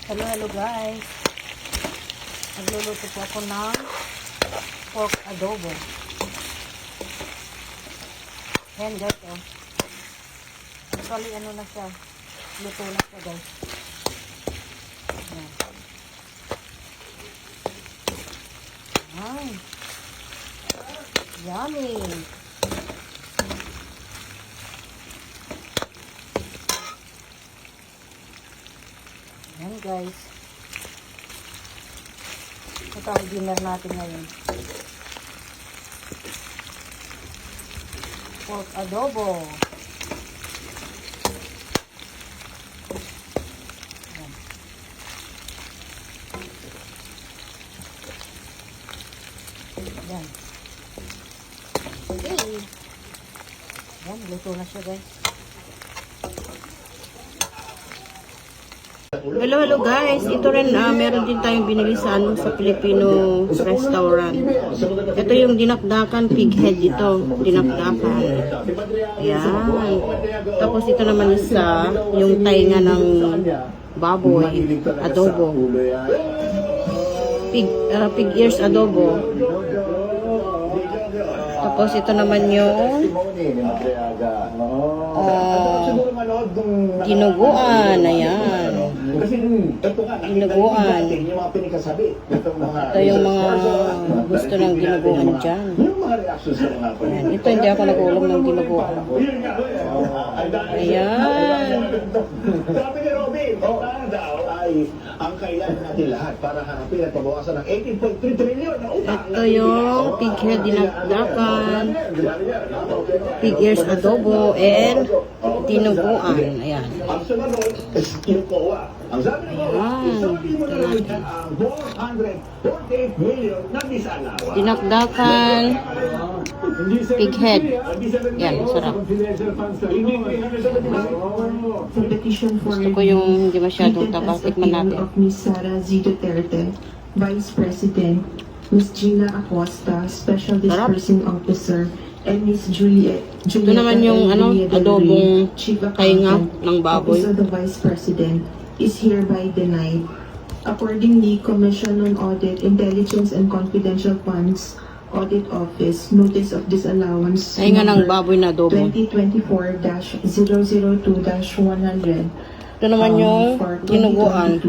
Hello guys. Nagluluto po ako ng pork adobo. Ayan guys, oh. Actually, ano na siya. Luto na siya guys. Ayan. Ay. Yummy. Ayan guys. Ito ang dinner natin ngayon. Pork adobo. Ayan. Ayan. Okay. Ayan, luto na siya guys. Hello guys, ito rin meron din tayong binili sa Filipino restaurant. Ito yung dinakdakan pig head ito, dinakdakan. Ayan. Tapos ito naman isa, yung tainga ng baboy, adobo. Pig ears adobo. Tapos ito naman yung dinuguan, ayan. Dinuguan. Ito yung mga gusto ng dinuguan dyan. Ayan. Ito hindi ako nag-ulam ng dinuguan. Ayan. Sabi ni Robin, daw ay ang kailangan natin lahat para harapin at pabawasan ng 18.3 trillion na utang. Ito yung pig head dinakdakan, pig ears adobo, and dinuguan. Ayan. Ang sumunod, yung COA. Ang sabi ng COA, isabi mo na rin ang 448 million na disalawa. Dinakdakan, pig head. Yan, masarap. Gusto ko yung hindi masyadong taba. Tikman natin. Of Ms. Sara Z. Duterte, Vice President, Ms. Gina Acosta, Special Dispersing Officer, and Ms. Juliet. Ito naman yung adobong tainga ng baboy. Office of the Vice President is hereby denied. Accordingly, Commission on Audit, Intelligence and Confidential Funds Audit Office, Notice of Disallowance Tainga ng baboy na adobo. 2024-002-100. Ito naman yung dinuguan.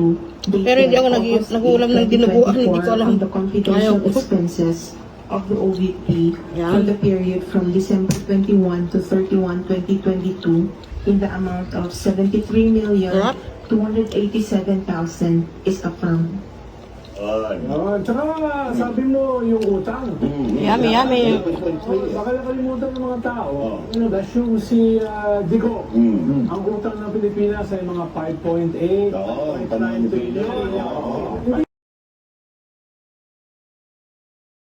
Pero hindi ako nag-ulam ng dinuguan. Hindi ko alam. The confidential expenses of the OVP for the period from December 21 to 31, 2022 in the amount of 73,287,000 is affirmed. Tsaka sabi mo yung utang. Yummy, yummy. Baka nakalimutan ng mga tao. Assume si Digo. Ang utang ng Pilipinas ay mga 5.8, 5.9 billion.